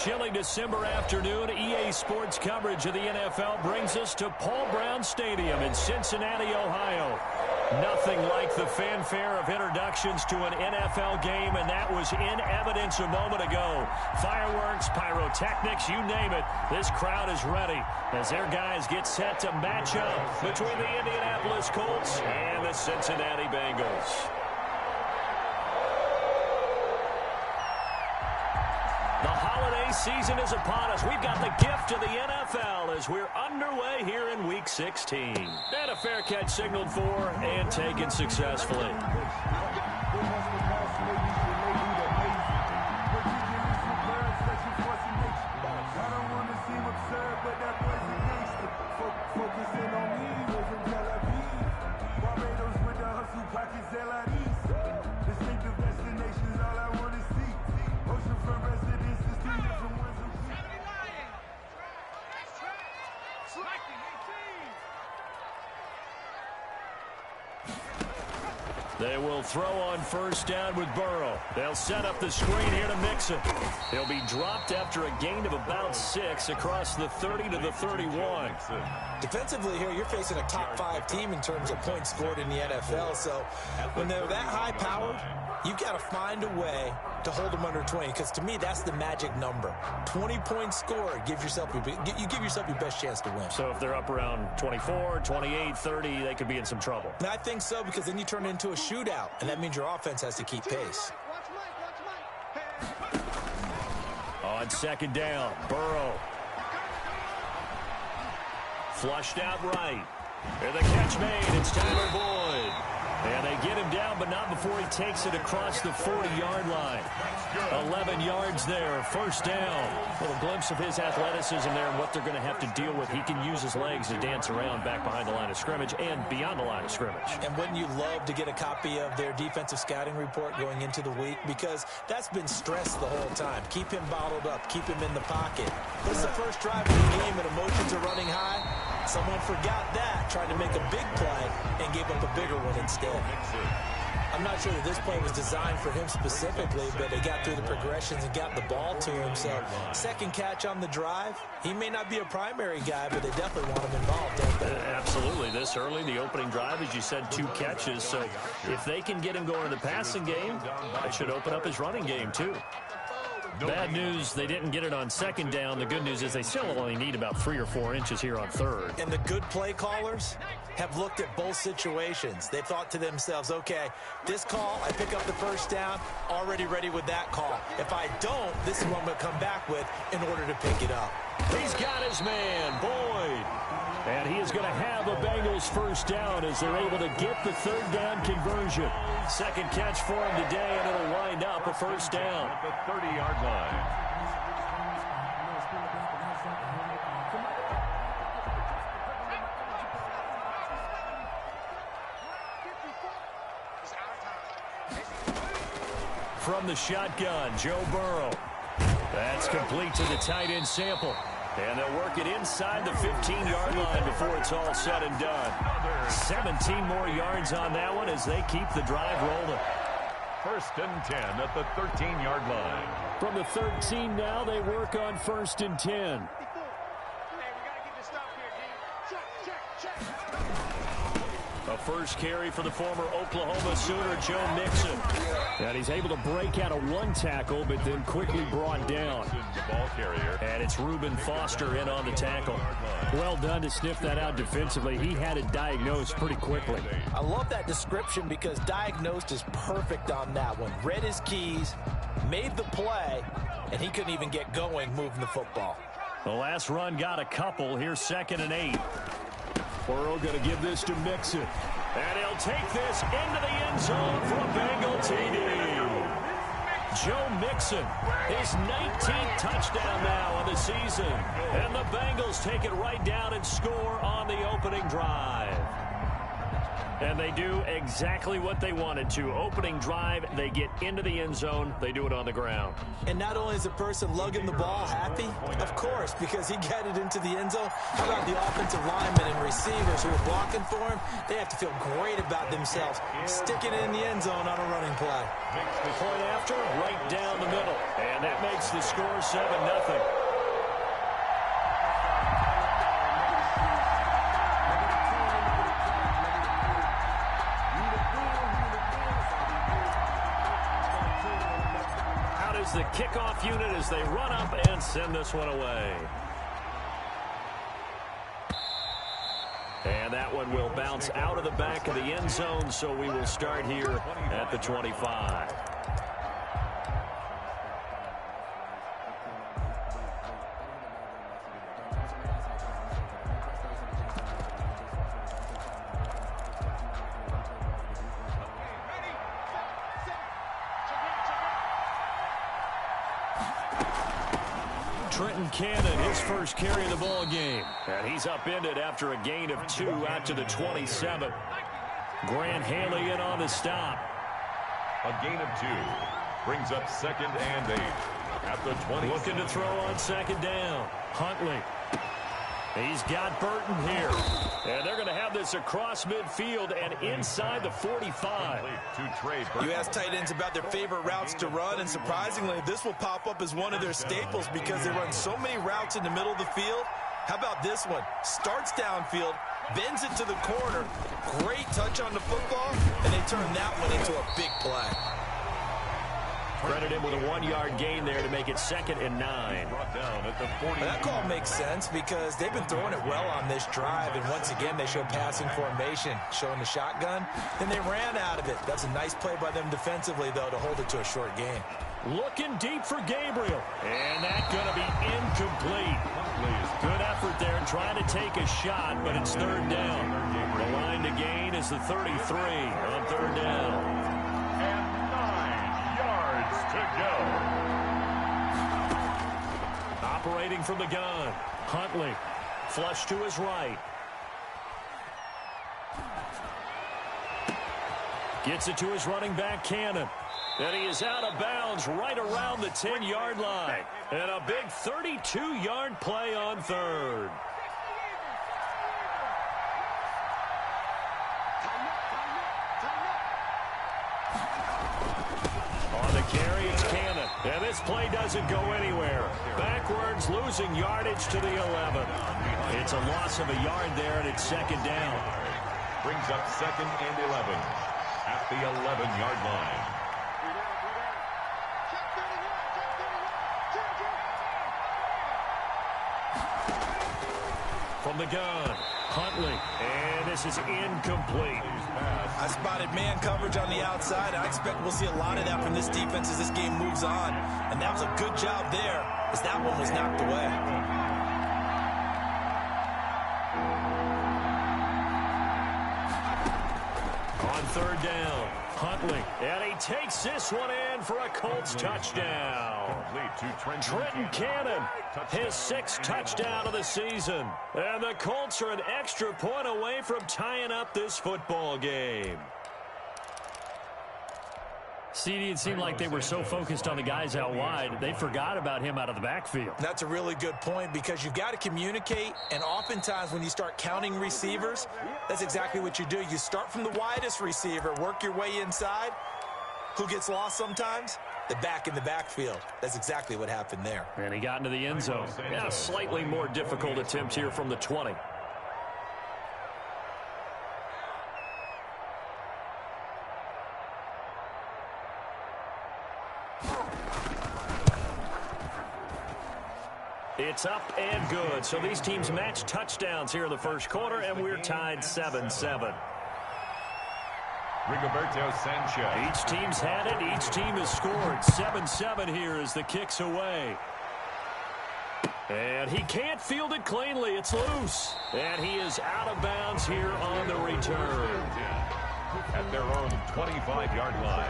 chilly December afternoon, EA Sports coverage of the NFL brings us to Paul Brown Stadium in Cincinnati, Ohio. Nothing like the fanfare of introductions to an NFL game, and that was in evidence a moment ago. Fireworks, pyrotechnics, you name it. This crowd is ready as their guys get set to match up between the Indianapolis Colts and the Cincinnati Bengals. The holiday season is upon us. We've got the gift of the NFL as we're underway here in Week 16. And a fair catch signaled for and taken successfully. They will throw on first down with Burrow. They'll set up the screen here to Mixon. He'll be dropped after a gain of about 6 across the 30 to the 31. Defensively here, you're facing a top 5 team in terms of points scored in the NFL. So when they're that high-powered, you've got to find a way to hold them under 20, because to me, that's the magic number. 20-point score, you give yourself your best chance to win. So if they're up around 24, 28, 30, they could be in some trouble. And I think so, because then you turn it into a shootout, and that means your offense has to keep pace. On second down, Burrow. Flushed out right. And the catch made. It's Tyler Boyd. And they get him down, but not before he takes it across the 40-yard line. 11 yards there, first down. Well, a glimpse of his athleticism there and what they're going to have to deal with. He can use his legs to dance around back behind the line of scrimmage and beyond the line of scrimmage. And wouldn't you love to get a copy of their defensive scouting report going into the week? Because that's been stressed the whole time. Keep him bottled up. Keep him in the pocket. This is the first drive of the game and emotions are running high. Someone forgot that, tried to make a big play, and gave up a bigger one instead. I'm not sure that this play was designed for him specifically, but they got through the progressions and got the ball to him. So second catch on the drive. He may not be a primary guy, but they definitely want him involved, don't they? Absolutely. This early, the opening drive, as you said, 2 catches. So if they can get him going in the passing game, that should open up his running game too. Bad news, they didn't get it on second down. The good news is they still only need about 3 or 4 inches here on third. And the good play callers have looked at both situations. They've thought to themselves, okay, this call, I pick up the first down, already ready with that call. If I don't, this is what I'm going to come back with in order to pick it up. He's got his man, Boyd. And he is going to have a Bengals first down as they're able to get the third down conversion. Second catch for him today, and it'll wind up a first down. At the 30-yard line. From the shotgun, Joe Burrow. That's complete to the tight end Sample. And they'll work it inside the 15-yard line before it's all said and done. 17 more yards on that one as they keep the drive rolling. First and 10 at the 13-yard line. From the 13 now, they work on first and 10. A first carry for the former Oklahoma Sooner, Joe Mixon. And he's able to break out of one tackle, but then quickly brought down. The ball carrier. And it's Reuben Foster in on the tackle. Well done to sniff that out defensively. He had it diagnosed pretty quickly. I love that description because diagnosed is perfect on that one. Read his keys, made the play, and he couldn't even get going moving the football. The last run got a couple. Here's 2nd and 8. Burrow going to give this to Mixon. And he'll take this into the end zone for a Bengal TD. Joe Mixon, his 19th touchdown now of the season. And the Bengals take it right down and score on the opening drive. And they do exactly what they wanted to. Opening drive, they get into the end zone. They do it on the ground. And not only is the person lugging the ball happy, of course, because he got it into the end zone. How about the offensive linemen and receivers who are blocking for him? They have to feel great about themselves, sticking it in the end zone on a running play. Point after, right down the middle. And that makes the score 7-0. The kickoff unit as they run up and send this one away. And that one will bounce out of the back of the end zone, so we will start here at the 25. Cannon, his first carry of the ball game. And he's upended after a gain of 2 out to the 27. Grant Haley in on the stop. A gain of 2 brings up 2nd and 8 at the 20. Looking to throw on 2nd down. Huntley. He's got Burton here. And they're going to have this across midfield and inside the 45. You ask tight ends about their favorite routes to run, and surprisingly, this will pop up as one of their staples because they run so many routes in the middle of the field. How about this one? Starts downfield, bends it to the corner, great touch on the football, and they turn that one into a big play. Credit him with a 1-yard gain there to make it 2nd and 9. Brought down at the 40. That call makes sense because they've been throwing it well on this drive, and once again they show passing formation, showing the shotgun. Then they ran out of it. That's a nice play by them defensively, though, to hold it to a short gain. Looking deep for Gabriel, and that's going to be incomplete. Good effort there trying to take a shot, but it's 3rd down. The line to gain is the 33 on 3rd down. To go. Operating from the gun. Huntley. Flush to his right. Gets it to his running back, Cannon. And he is out of bounds right around the 10-yard line. And a big 32-yard play on 3rd. On the carry, it's Cannon. And this play doesn't go anywhere. Backwards, losing yardage to the 11. It's a loss of a yard there, and it's 2nd down. Brings up 2nd and 11 at the 11-yard line. From the gun, Huntley, and this is incomplete. I spotted man coverage on the outside. I expect we'll see a lot of that from this defense as this game moves on. And that was a good job there as that one was knocked away. On 3rd down, Huntley, and he takes this one in for a Colts touchdown. Trenton Cannon, his 6th touchdown of the season. And the Colts are an extra point away from tying up this football game. CD, it seemed like they were so focused on the guys out wide, they forgot about him out of the backfield. That's a really good point because you've got to communicate, and oftentimes when you start counting receivers, that's exactly what you do. You start from the widest receiver, work your way inside. Who gets lost sometimes? The back in the backfield. That's exactly what happened there. And he got into the end zone. Yeah, slightly more difficult attempt here from the 20. It's up and good. So these teams match touchdowns here in the first quarter, and we're tied 7-7. Rigoberto Sanchez. Each team's had it. Each team has scored. 7-7 here as the kick's away. And he can't field it cleanly. It's loose. And he is out of bounds here on the return. At their own 25-yard line.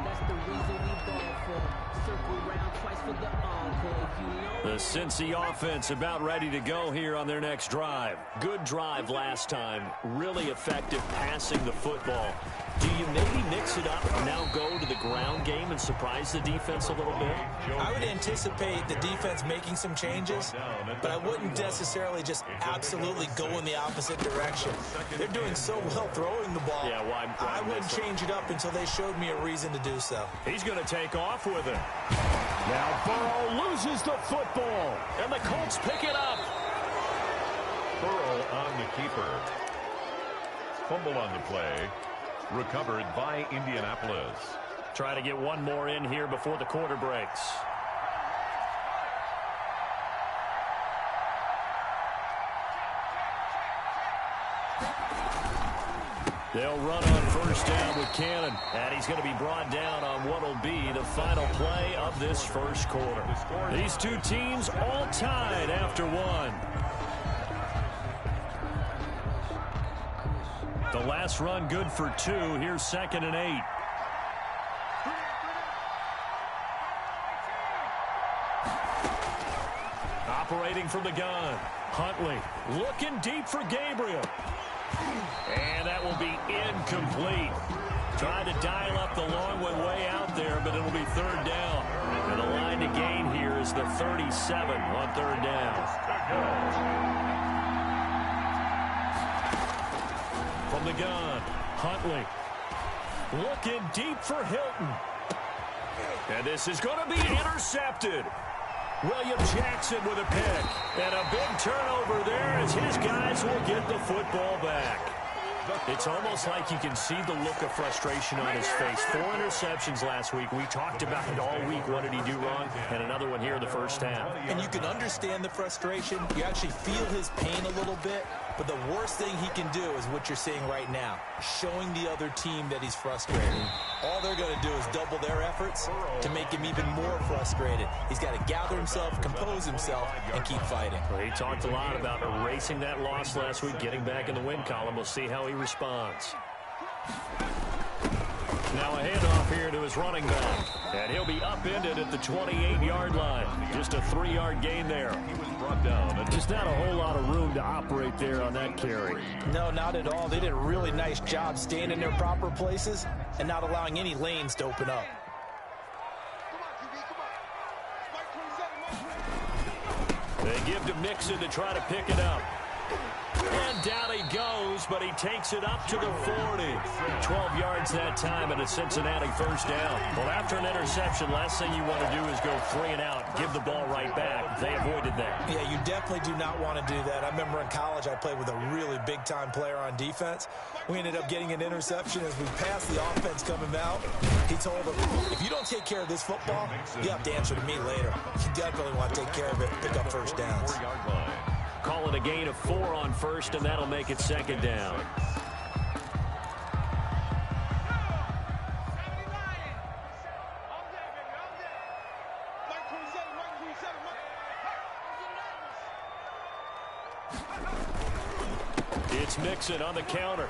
That's the reason we ball for. Circle round twice for the encore. The Cincy offense about ready to go here on their next drive. Good drive last time. Really effective passing the football. Do you maybe mix it up and now go to the ground game and surprise the defense a little bit? I would anticipate the defense making some changes, but I wouldn't necessarily just absolutely go in the opposite direction. They're doing so well throwing the ball. Yeah, why I wouldn't change it up until they showed me a reason to do so. He's going to take off with it. Now Burrow loses the football, and the Colts pick it up. Burrow on the keeper. Fumble on the play. Recovered by Indianapolis. Try to get one more in here before the quarter breaks. They'll run on first down with Cannon, and he's going to be brought down on what will be the final play of this first quarter. These two teams all tied after one. The last run good for 2. Here's 2nd and 8. Operating from the gun. Huntley looking deep for Gabriel. And that will be incomplete. Trying to dial up the long one way out there, but it'll be 3rd down. And the line to gain here is the 37 on 3rd down. From the gun, Huntley looking deep for Hilton. And this is going to be intercepted. William Jackson with a pick. And a big turnover there as his guys will get the football back. It's almost like you can see the look of frustration on his face. 4 interceptions last week. We talked about it all week. What did he do wrong? And another one here in the first half. And you can understand the frustration. You actually feel his pain a little bit. But the worst thing he can do is what you're seeing right now, showing the other team that he's frustrated. All they're going to do is double their efforts to make him even more frustrated. He's got to gather himself, compose himself, and keep fighting. Well, he talked a lot about erasing that loss last week, getting back in the win column. We'll see how he responds. Now a handoff here to his running back. And he'll be upended at the 28-yard line. Just a 3-yard gain there. He was brought down. Just not a whole lot of room to operate there on that carry. No, not at all. They did a really nice job staying in their proper places and not allowing any lanes to open up. They give to Mixon to try to pick it up. And down he goes, but he takes it up to the 40. 12 yards that time and a Cincinnati first down. Well, after an interception, last thing you want to do is go 3 and out, give the ball right back. They avoided that. Yeah, you definitely do not want to do that. I remember in college I played with a really big-time player on defense. We ended up getting an interception as we passed the offense coming out. He told him, if you don't take care of this football, you have to answer to me later. You definitely want to take care of it, pick up first downs. Call it a gain of 4 on first, and that'll make it 2nd down. It's Mixon on the counter.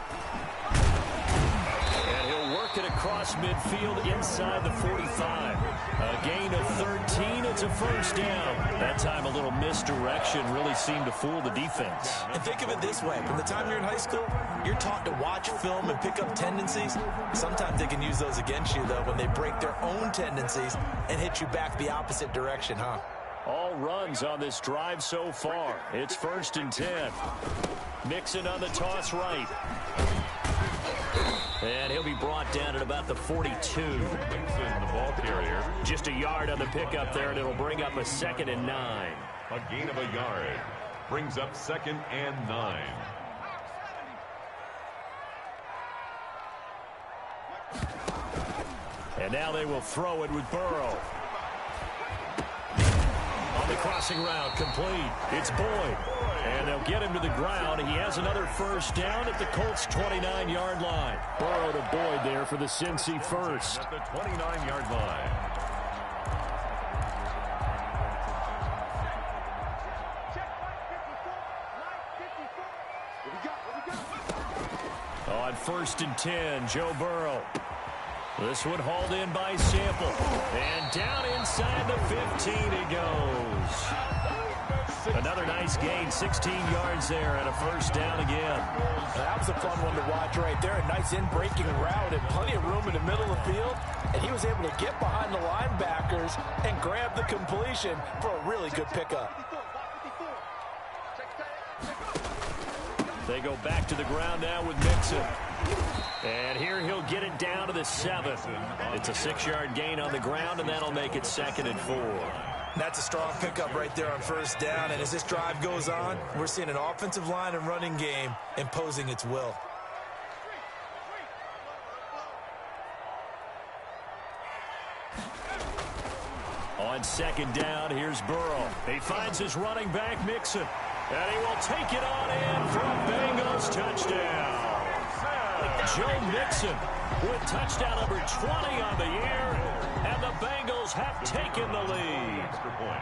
And he'll work it across midfield inside the 45. A gain of 13. It's a first down. That time a little misdirection really seemed to fool the defense. And think of it this way. From the time you're in high school, you're taught to watch film and pick up tendencies. Sometimes they can use those against you, though, when they break their own tendencies and hit you back the opposite direction, huh? All runs on this drive so far. It's 1st and 10. Mixon on the toss right. And he'll be brought down at about the 42. Mixon, the ball carrier. Just a yard on the pickup there, and it'll bring up a 2nd and 9. A gain of a yard. Brings up 2nd and 9. And now they will throw it with Burrow. On the crossing route, complete. It's Boyd. And they'll get him to the ground. He has another first down at the Colts' 29-yard line. Burrow to Boyd there for the Cincy first. At the 29-yard line. On 1st and 10, Joe Burrow. This one hauled in by Sample. And down inside the 15 he goes. Another nice gain, 16 yards there and a first down again. That was a fun one to watch right there. A nice in-breaking route and plenty of room in the middle of the field. And he was able to get behind the linebackers and grab the completion for a really good pickup. They go back to the ground now with Mixon. And here he'll get it down to the 7. It's a 6-yard gain on the ground, and that'll make it 2nd and 4. That's a strong pickup right there on first down. And as this drive goes on, we're seeing an offensive line and running game imposing its will. On 2nd down, here's Burrow. He finds his running back, Mixon. And he will take it on in for a Bengals touchdown. Joe Mixon with touchdown number 20 on the year. And the Bengals have taken the lead. Extra point.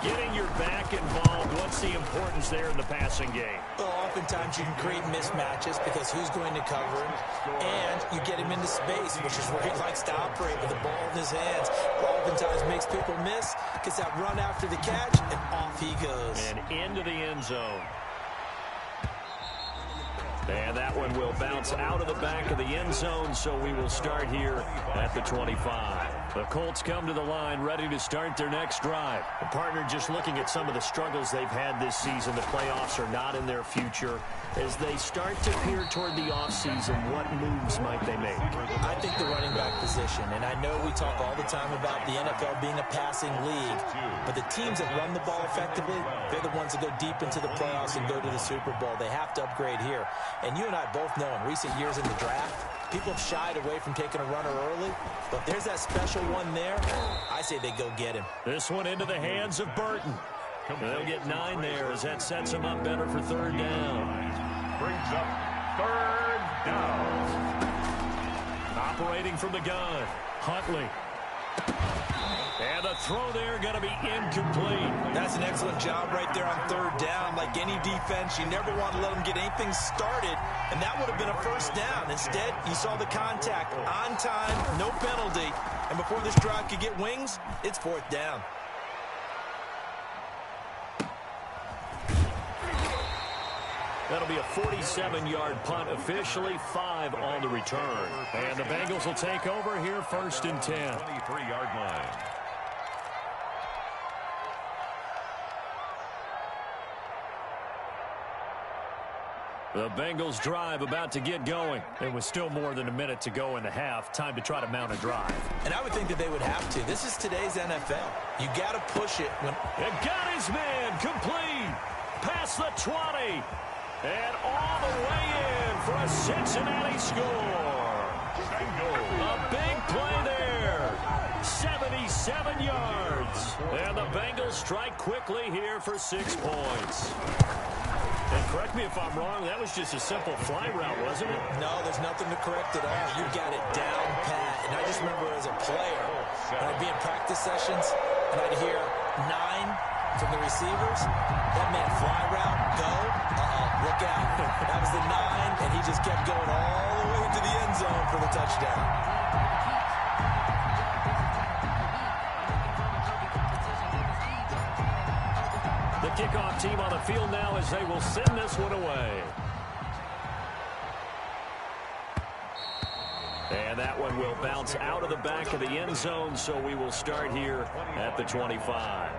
Getting your back involved, what's the importance there in the passing game? Well, oftentimes you can create mismatches because who's going to cover him, and you get him into space, which is where he likes to operate with the ball in his hands. Oftentimes makes people miss, gets that run after the catch, and off he goes. And into the end zone. And that one will bounce out of the back of the end zone, so we will start here at the 25. The Colts come to the line ready to start their next drive. The partner, just looking at some of the struggles they've had this season, the playoffs are not in their future. As they start to peer toward the offseason, what moves might they make? I think the running back position, and I know we talk all the time about the NFL being a passing league, but the teams that run the ball effectively, they're the ones that go deep into the playoffs and go to the Super Bowl. They have to upgrade here. And you and I both know in recent years in the draft, people have shied away from taking a runner early, but there's that special one there. I say they go get him. This one into the hands of Burton. They'll get 9 there as that sets them up better for 3rd down. Brings up 3rd down. Operating from the gun, Huntley. And the throw there going to be incomplete. That's an excellent job right there on 3rd down. Like any defense, you never want to let them get anything started, and that would have been a first down. Instead, you saw the contact on time, no penalty, and before this drive could get wings, it's 4th down. That'll be a 47-yard punt, officially 5 on the return. And the Bengals will take over here 1st and 10. 23-yard line. The Bengals drive about to get going. And with still more than a minute to go in the half, time to try to mount a drive. And I would think that they would have to. This is today's NFL. You got to push it. And got his man complete. Past the 20. And all the way in for a Cincinnati score. A big play there. 77 yards. And the Bengals strike quickly here for 6 points. And correct me if I'm wrong, that was just a simple fly route, wasn't it? No, there's nothing to correct at all. You got it down pat. And I just remember as a player, when I'd be in practice sessions, and I'd hear 9 from the receivers. That meant fly route, go. Look out. That was the 9, and he just kept going all the way to the end zone for the touchdown. The kickoff team on the field now as they will send this one away. And that one will bounce out of the back of the end zone, so we will start here at the 25.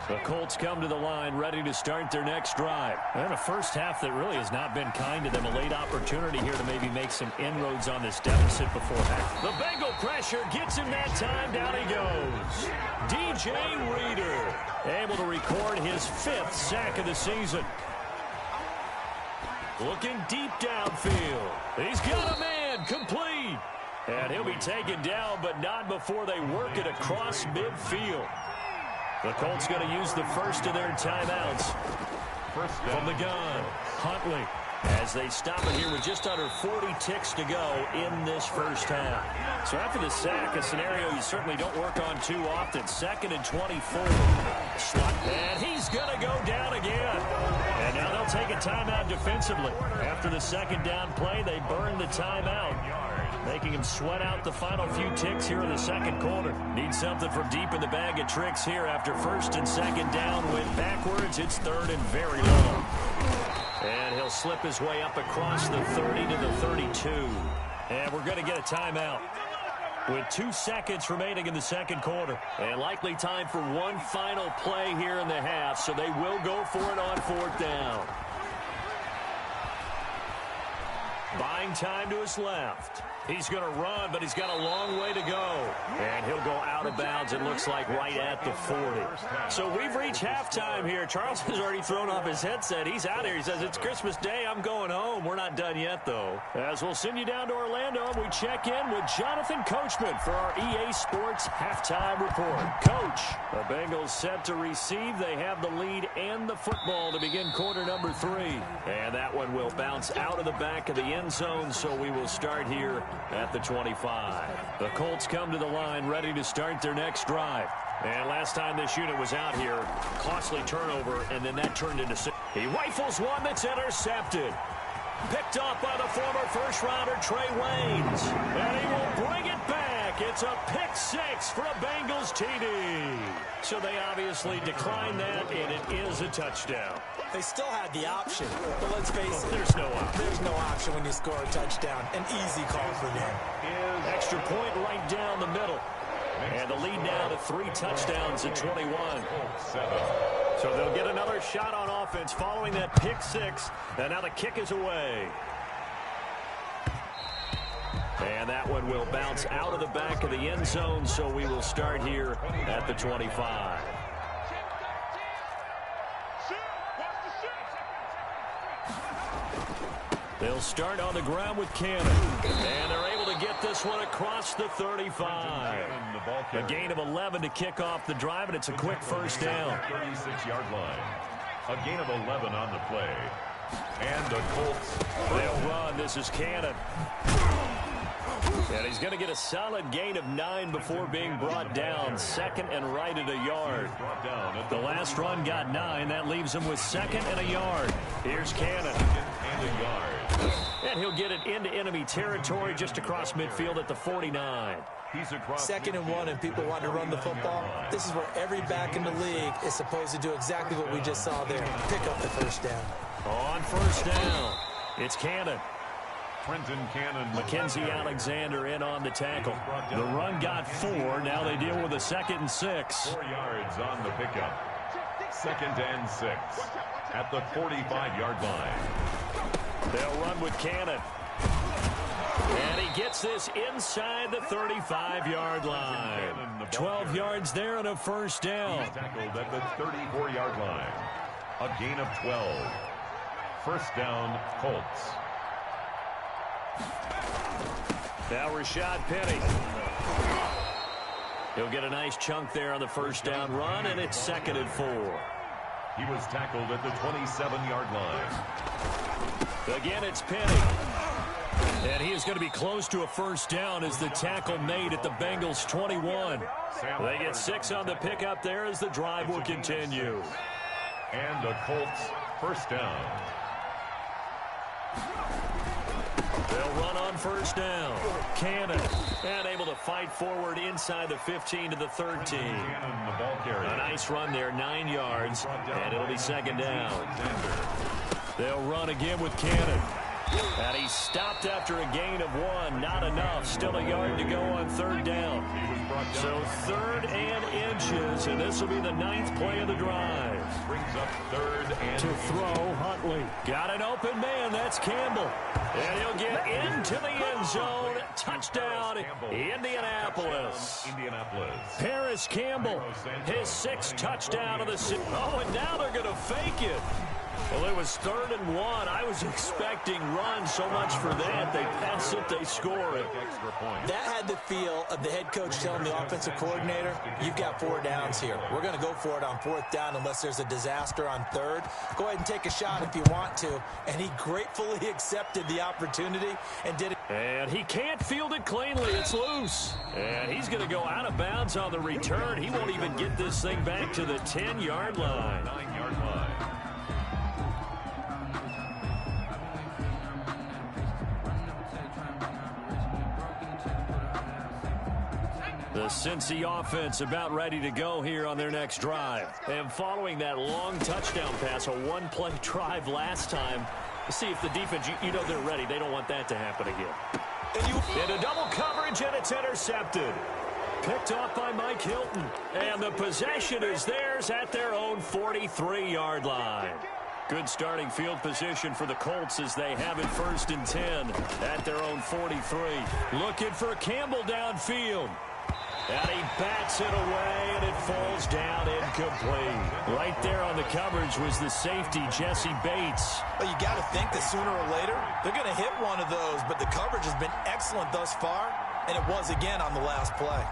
The Colts come to the line ready to start their next drive. And a first half that really has not been kind to them. A late opportunity here to maybe make some inroads on this deficit before half. The Bengal pressure gets him that time. Down he goes. DJ Reader able to record his 5th sack of the season. Looking deep downfield. He's got a man complete. And he'll be taken down, but not before they work it across midfield. The Colts going to use the first of their timeouts. From the gun, Huntley, as they stop it here with just under 40 ticks to go in this first half. So after the sack, a scenario you certainly don't work on too often. 2nd and 24. Slot, and he's going to go down again. And now they'll take a timeout defensively. After the 2nd down play, they burn the timeout. making him sweat out the final few ticks here in the second quarter. Needs something from deep in the bag of tricks here after first and second down went backwards. It's third and very long. And he'll slip his way up across the 30 to the 32. And we're going to get a timeout with 2 seconds remaining in the second quarter. And likely time for one final play here in the half, so they will go for it on fourth down. Buying time to his left. He's going to run, but he's got a long way to go. And he'll go out of bounds, it looks like, right at the 40. So we've reached halftime here. Charles has already thrown off his headset. He's out here. He says, it's Christmas Day. I'm going home. We're not done yet, though. As we'll send you down to Orlando, and we check in with Jonathan Coachman for our EA Sports Halftime Report. Coach, the Bengals set to receive. They have the lead and the football to begin quarter number 3. And that one will bounce out of the back of the end zone, so we will start here at the 25. The Colts come to the line ready to start their next drive. And last time this unit was out here, costly turnover, and then that turned into 6. He rifles one that's intercepted. Picked off by the former first-rounder Trey Waynes. And he will bring it back. It's a pick 6 for a Bengals TD. So they obviously declined that, and it is a touchdown. They still had the option, but let's face it. There's no option. There's no option when you score a touchdown. An easy call for them. Extra point right down the middle. And the lead now to 3 touchdowns at 21. So they'll get another shot on offense following that pick 6. And now the kick is away. And that one will bounce out of the back of the end zone, so we will start here at the 25. They'll start on the ground with Cannon. And they're able to get this one across the 35. A gain of 11 to kick off the drive, and it's a quick first down. 36-yard line. A gain of 11 on the play. And the Colts. They'll run. This is Cannon. And he's going to get a solid gain of 9 before being brought down. Second and right at a yard. The last run got 9. That leaves him with second and a yard. Here's Cannon. And a yard. And he'll get it into enemy territory just across midfield at the 49. Second and 1, and people want to run the football. This is where every back in the league is supposed to do exactly what we just saw there. Pick up the first down. On first down, it's Cannon. Trenton Cannon. Mackenzie Alexander in on the tackle. The run got 4. Now they deal with a 2nd and 6. 4 yards on the pickup. 2nd and 6 at the 45-yard line. They'll run with Cannon. And he gets this inside the 35-yard line. 12 yards there and a first down. He's tackled at the 34-yard line. A gain of 12. First down, Colts. Now Rashad Penny. He'll get a nice chunk there on the first down run, and it's 2nd and 4. He was tackled at the 27-yard line. Again, it's Penny. And he is going to be close to a first down as the tackle made at the Bengals 21. They get 6 on the pickup there as the drive will continue. And the Colts first down. They'll run on first down. Cannon. And able to fight forward inside the 15 to the 13. A nice run there, 9 yards. And it'll be 2nd down. They'll run again with Cannon. And he stopped after a gain of 1. Not enough. Still a yard to go on 3rd down. So 3rd and inches. And this will be the 9th play of the drive. Brings up 3rd and to throw, Huntley. Got an open man. That's Campbell. And he'll get into the end zone. Touchdown, Indianapolis. Paris Campbell, his 6th touchdown of the season. Oh, and now they're going to fake it. Well, it was 3rd and 1. I was expecting run so much for that. They pass it, they score it. That had the feel of the head coach telling the offensive coordinator, you've got 4 downs here. We're going to go for it on 4th down unless there's a disaster on 3rd. Go ahead and take a shot if you want to. And he gratefully accepted the opportunity and did it. And he can't field it cleanly. It's loose. And he's going to go out of bounds on the return. He won't even get this thing back to the 10-yard line. 9-yard line. The Cincy offense about ready to go here on their next drive. And following that long touchdown pass, a one-play drive last time, see if the defense, you know they're ready. They don't want that to happen again. Into double coverage, and it's intercepted. Picked off by Mike Hilton. And the possession is theirs at their own 43-yard line. Good starting field position for the Colts as they have it 1st and 10 at their own 43. Looking for Campbell downfield. And he bats it away, and it falls down incomplete. Right there on the coverage was the safety, Jesse Bates. Well, you got to think that sooner or later, they're going to hit one of those, but the coverage has been excellent thus far, and it was again on the last play.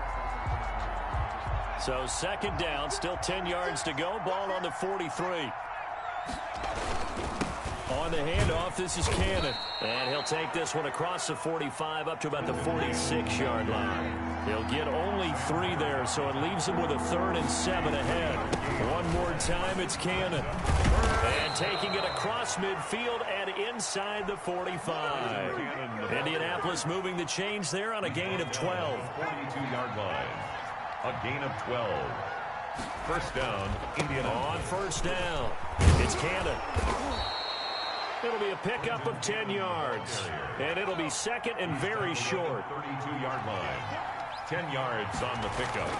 So 2nd down, still 10 yards to go, ball on the 43. On the handoff, this is Cannon. And he'll take this one across the 45 up to about the 46-yard line. He'll get only 3 there, so it leaves him with a 3rd and 7 ahead. One more time, it's Cannon. And taking it across midfield and inside the 45. Indianapolis moving the change there on a gain of 12. 42-yard line. A gain of 12. 1st down, Indianapolis. On 1st down, it's Cannon. It'll be a pickup of 10 yards. And it'll be 2nd and very short. 32-yard line. 10 yards on the pickup.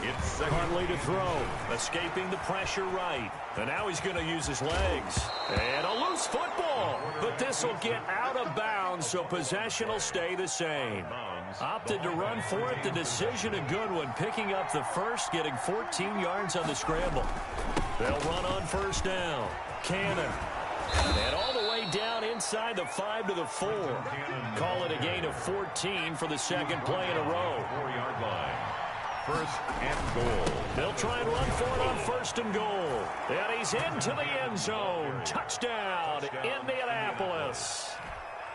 It's 2nd. Huntley to throw. Escaping the pressure right. And now he's going to use his legs. And a loose football. But this will get out of bounds, so possession will stay the same. Opted to run for it. The decision a good one. Picking up the first, getting 14 yards on the scramble. They'll run on 1st down. Cannon. And all the way down inside the 5 to the 4. Call it a gain of 14 for the 2nd play in a row. 4-yard line. 1st and goal. They'll try and run for it on 1st and goal. And he's into the end zone. Touchdown, Indianapolis.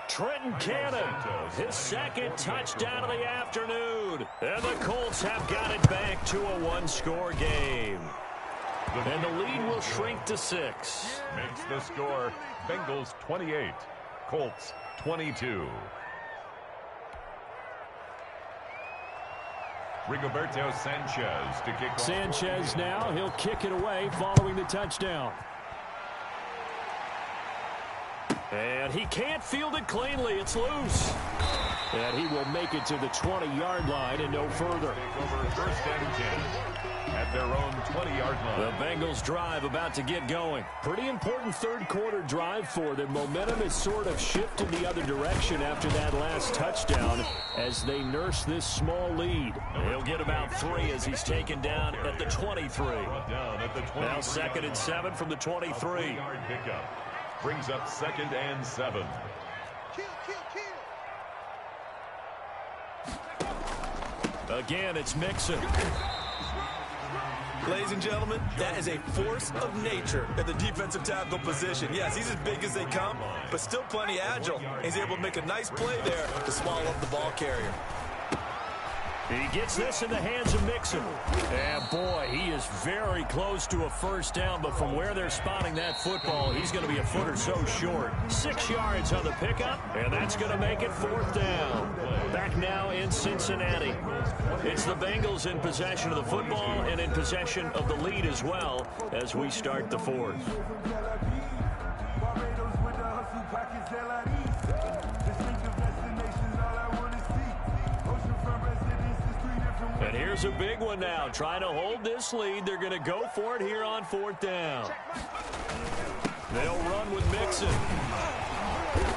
Trenton Cannon, his 2nd touchdown of the afternoon. And the Colts have got it back to a 1-score game. And the lead will shrink to 6. Makes the score Bengals 28, Colts 22. Rigoberto Sanchez to kick off. Sanchez now, he'll kick it away following the touchdown. And he can't field it cleanly. It's loose. And he will make it to the 20-yard line and no further. Over 1st and 10 at their own 20-yard line. The Bengals drive about to get going. Pretty important 3rd quarter drive for them. Momentum has sort of shifted the other direction after that last touchdown as they nurse this small lead. He'll get about 3 as he's taken down at the 23. Now 2nd and 7 from the 23. 3-yard pickup. Brings up 2nd and 7. Again, it's Mixon. Ladies and gentlemen, that is a force of nature at the defensive tackle position. Yes, he's as big as they come, but still plenty agile. He's able to make a nice play there to swallow up the ball carrier. He gets this in the hands of Mixon. And boy, he is very close to a 1st down, but from where they're spotting that football, he's going to be a foot or so short. 6 yards on the pickup, and that's going to make it 4th down. Back now in Cincinnati. It's the Bengals in possession of the football and in possession of the lead as well as we start the 4th. And here's a big one now. Trying to hold this lead. They're going to go for it here on 4th down. They'll run with Mixon.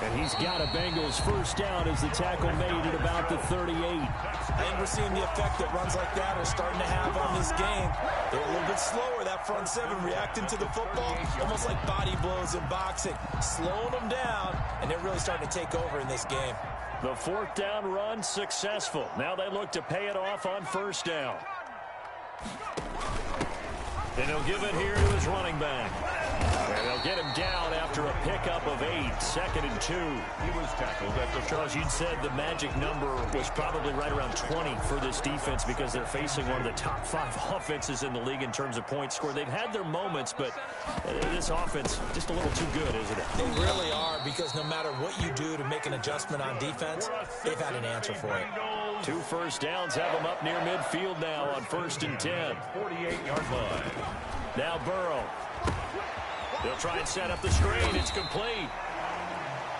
And he's got a Bengals 1st down as the tackle made at about the 38. And we're seeing the effect that runs like that are starting to have on this game. They're a little bit slower, that front 7 reacting to the football, almost like body blows in boxing, slowing them down, and they're really starting to take over in this game. The 4th down run successful. Now they look to pay it off on 1st down. And he'll give it here to his running back. And they'll get him down after a pickup of 8, 2nd and 2. He was tackled at the... Charles, you'd said the magic number was probably right around 20 for this defense because they're facing one of the top 5 offenses in the league in terms of points scored. They've had their moments, but this offense just a little too good, isn't it? They really are, because no matter what you do to make an adjustment on defense, they've had an answer for it. 2 first downs have them up near midfield now on 1st and 10. 48-yard line. Now Burrow. They'll try and set up the screen. It's complete.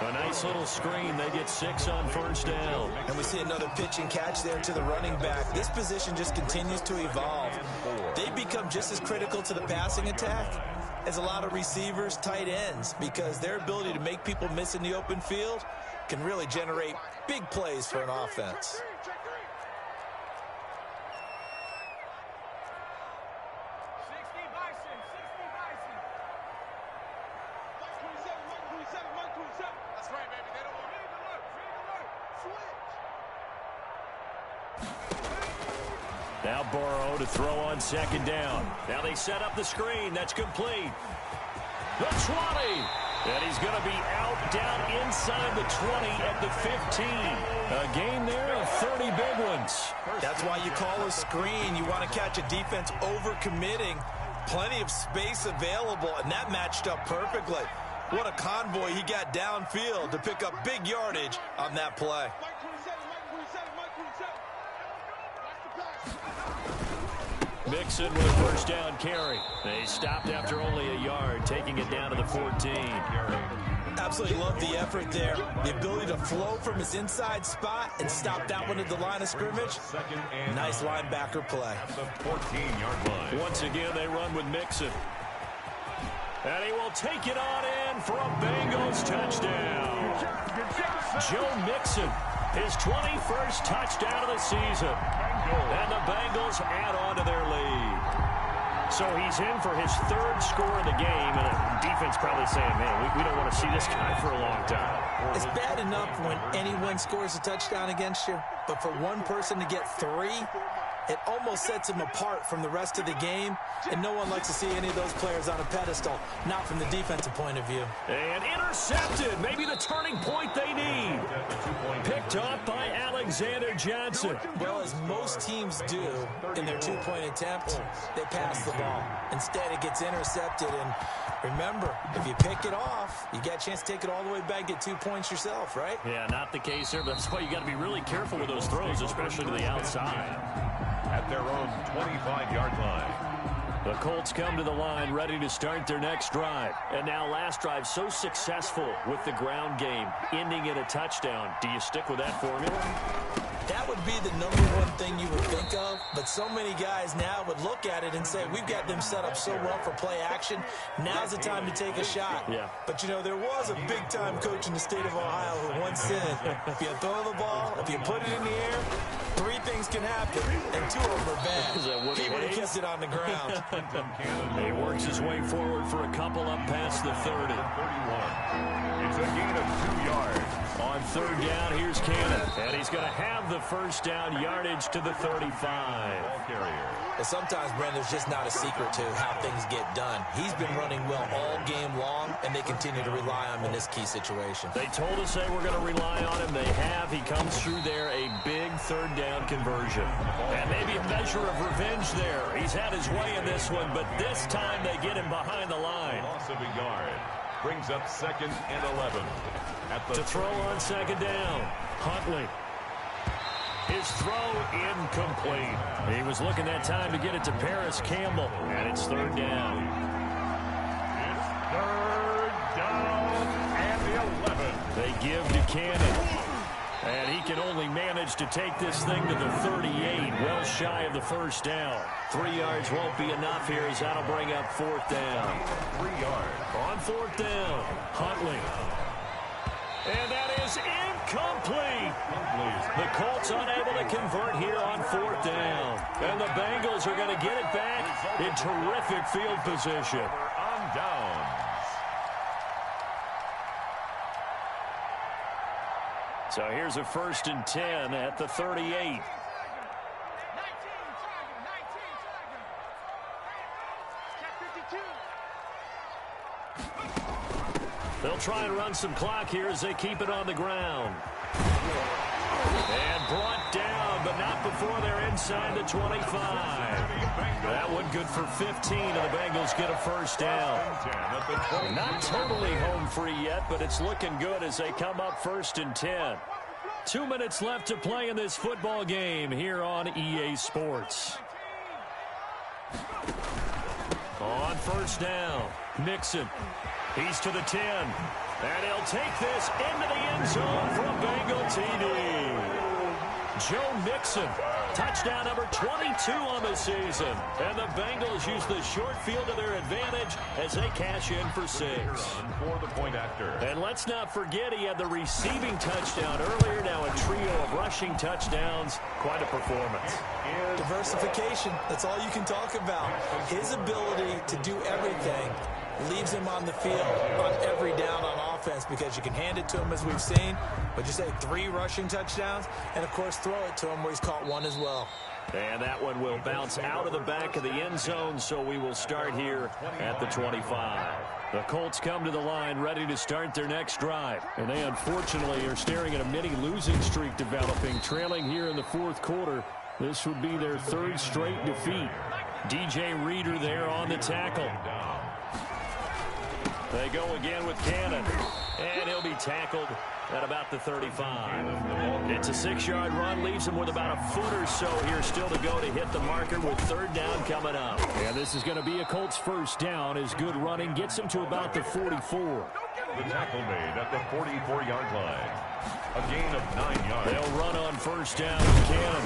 A nice little screen. They get 6 on 1st down. And we see another pitch and catch there to the running back. This position just continues to evolve. They become just as critical to the passing attack as a lot of receivers, tight ends, because their ability to make people miss in the open field can really generate big plays for an offense. Now Burrow to throw on 2nd down. Now they set up the screen. That's complete. The 20. And he's going to be out down inside the 20 at the 15. A gain there of 30 big ones. That's why you call a screen. You want to catch a defense over-committing. Plenty of space available, and that matched up perfectly. What a convoy he got downfield to pick up big yardage on that play. Mixon with a 1st down carry. They stopped after only a yard, taking it down to the 14. Absolutely love the effort there. The ability to flow from his inside spot and stop that one at the line of scrimmage. Nice linebacker play. At the 14-yard line. Once again, they run with Mixon. And he will take it on in for a Bengals touchdown. Joe Mixon, his 21st touchdown of the season. And the Bengals add on to their lead. So he's in for his 3rd score of the game, and the defense probably saying, man, we don't want to see this guy for a long time. It's bad enough when anyone scores a touchdown against you, but for one person to get 3, it almost sets him apart from the rest of the game, and no one likes to see any of those players on a pedestal, not from the defensive point of view. And intercepted, maybe the turning point they need. Picked off by Alexander Johnson. Well, as most teams do in their 2-point attempt, they pass the ball. Instead, it gets intercepted, and remember, if you pick it off, you got a chance to take it all the way back, get 2 points yourself, right? Yeah, not the case here, but that's why you got to be really careful with those throws, especially to the outside. At their own 25-yard line. The Colts come to the line ready to start their next drive. And now last drive so successful with the ground game, ending in a touchdown. Do you stick with that formula? That would be the #1 thing you would think of, but so many guys now would look at it and say, we've got them set up so well for play action, now's the time to take a shot. Yeah. But, you know, there was a big-time coach in the state of Ohio who once said, if you throw the ball, if you put it in the air, 3 things can happen, and 2 of them are bad. He would have kept it on the ground. He works his way forward for a couple up past the 30. 31. It's a gain of 2 yards. On 3rd down, here's Cannon. And he's going to have the 1st down yardage to the 35. Well, sometimes, Brent, there's just not a secret to how things get done. He's been running well all game long, and they continue to rely on him in this key situation. They told us they were going to rely on him. They have. He comes through there, a big 3rd down conversion. And maybe a measure of revenge there. He's had his way in this one, but this time they get him behind the line. Loss of a yard. Brings up 2nd and 11. To throw on 2nd down. Huntley. His throw incomplete. He was looking that time to get it to Paris Campbell. And it's 3rd down. It's 3rd down and the 11. They give to Cannon. And he can only manage to take this thing to the 38, well shy of the 1st down. 3 yards won't be enough here as that'll bring up 4th down. 3 yards. On 4th down, Huntley. And that is incomplete. The Colts unable to convert here on 4th down. And the Bengals are going to get it back in terrific field position. On downs. So here's a 1st and 10 at the 38. They'll try and run some clock here as they keep it on the ground. And brought down, but not before they're inside the 25. That one good for 15, and the Bengals get a 1st down. Not totally home free yet, but it's looking good as they come up 1st and 10. 2 minutes left to play in this football game here on EA Sports. On first down, Mixon. He's to the 10. And he'll take this into the end zone for a Bengal TD. Joe Mixon, touchdown number 22 on the season. And the Bengals use the short field to their advantage as they cash in for 6. For the point after. And let's not forget he had the receiving touchdown earlier. Now a trio of rushing touchdowns. Quite a performance. Diversification, that's all you can talk about. His ability to do everything leaves him on the field on every down on offense because you can hand it to him as we've seen. But you say 3 rushing touchdowns and, of course, throw it to him where he's caught 1 as well. And that one will bounce out of the back of the end zone, so we will start here at the 25. The Colts come to the line ready to start their next drive. And they, unfortunately, are staring at a mini losing streak developing, trailing here in the 4th quarter. This would be their 3rd straight defeat. DJ Reader there on the tackle. They go again with Cannon, and he'll be tackled at about the 35. It's a 6-yard run, leaves him with about a foot or so here still to go to hit the marker with 3rd down coming up. And this is going to be a Colts first down as good running gets him to about the 44. The tackle made at the 44-yard line. A gain of 9 yards. They'll run on first down with Cannon.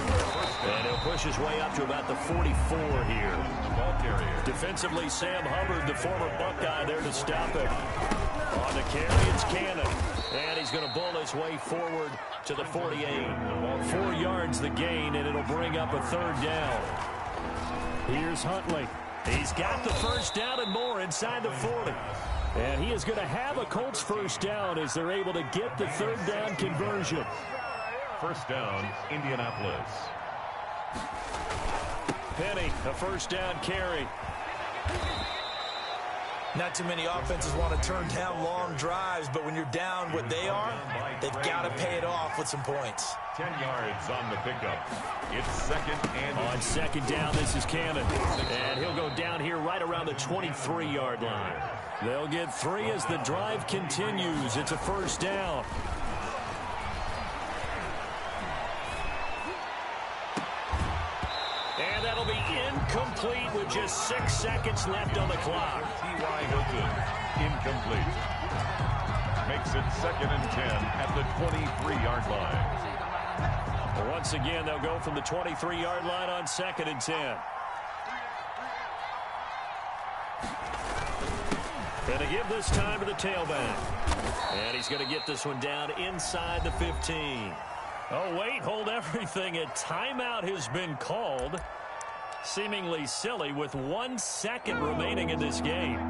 And he'll push his way up to about the 44 here. Ball carrier. Defensively, Sam Hubbard, the former Buckeye, there to stop him. On the carry, it's Cannon. And he's going to bull his way forward to the 48. 4 yards the gain, and it'll bring up a 3rd down. Here's Huntley. He's got the first down and more inside the 40. And he is going to have a Colts first down as they're able to get the 3rd down conversion. First down, Indianapolis. Penny, a first down carry. Not too many offenses want to turn down long drives, but when you're down what they are, they've got to pay it off with some points. 10 yards on the pickup. It's 2nd and... On 2nd down, this is Cannon. And he'll go down here right around the 23-yard line. They'll get 3 as the drive continues. It's a first down. And that'll be incomplete with just 6 seconds left on the clock. T.Y. Hilton, incomplete. Makes it 2nd and 10 at the 23-yard line. Once again, they'll go from the 23-yard line on 2nd and 10. Going to give this time to the tailback. And he's going to get this one down inside the 15. Oh, wait, hold everything. A timeout has been called. Seemingly silly with 1 second remaining in this game.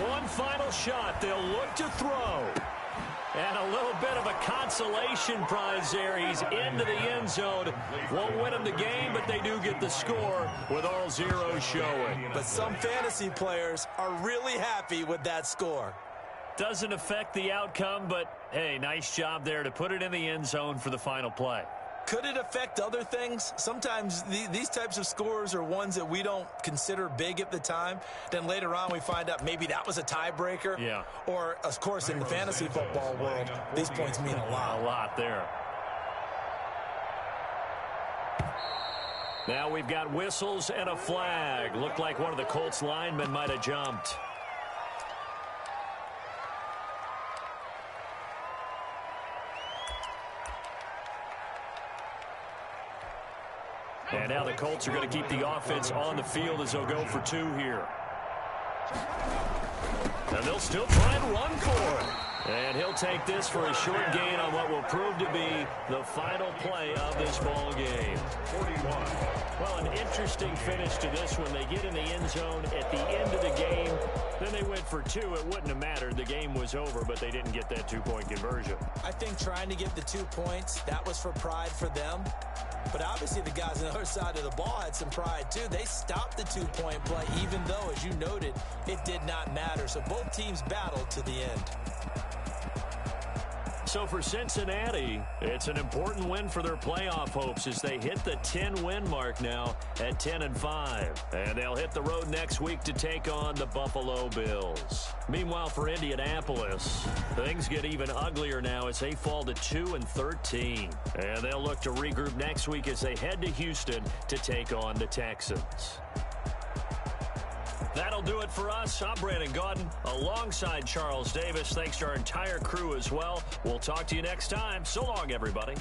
One final shot. They'll look to throw. And a little bit of a consolation prize there. He's into the end zone. Won't win him the game, but they do get the score with all zeros showing. But some fantasy players are really happy with that score. Doesn't affect the outcome, but, hey, nice job there to put it in the end zone for the final play. Could it affect other things? Sometimes these types of scores are ones that we don't consider big at the time. Then later on we find out maybe that was a tiebreaker. Yeah. Or, of course, in the fantasy football world, these points mean a lot. A lot there. Now we've got whistles and a flag. Looked like one of the Colts linemen might have jumped. And now the Colts are going to keep the offense on the field as they'll go for 2 here. And they'll still try and run for it. And he'll take this for a short gain on what will prove to be the final play of this ball game. 41. Well, an interesting finish to this one. They get in the end zone at the end of the game. Then they went for 2. It wouldn't have mattered. The game was over, but they didn't get that 2-point conversion. I think trying to get the 2 points, that was for pride for them. But obviously the guys on the other side of the ball had some pride too. They stopped the 2-point play, even though, as you noted, it did not matter. So both teams battled to the end. So for Cincinnati, it's an important win for their playoff hopes as they hit the 10-win mark now at 10-5. And they'll hit the road next week to take on the Buffalo Bills. Meanwhile, for Indianapolis, things get even uglier now as they fall to 2-13. And they'll look to regroup next week as they head to Houston to take on the Texans. That'll do it for us. I'm Brandon Gaudin alongside Charles Davis. Thanks to our entire crew as well. We'll talk to you next time. So long, everybody.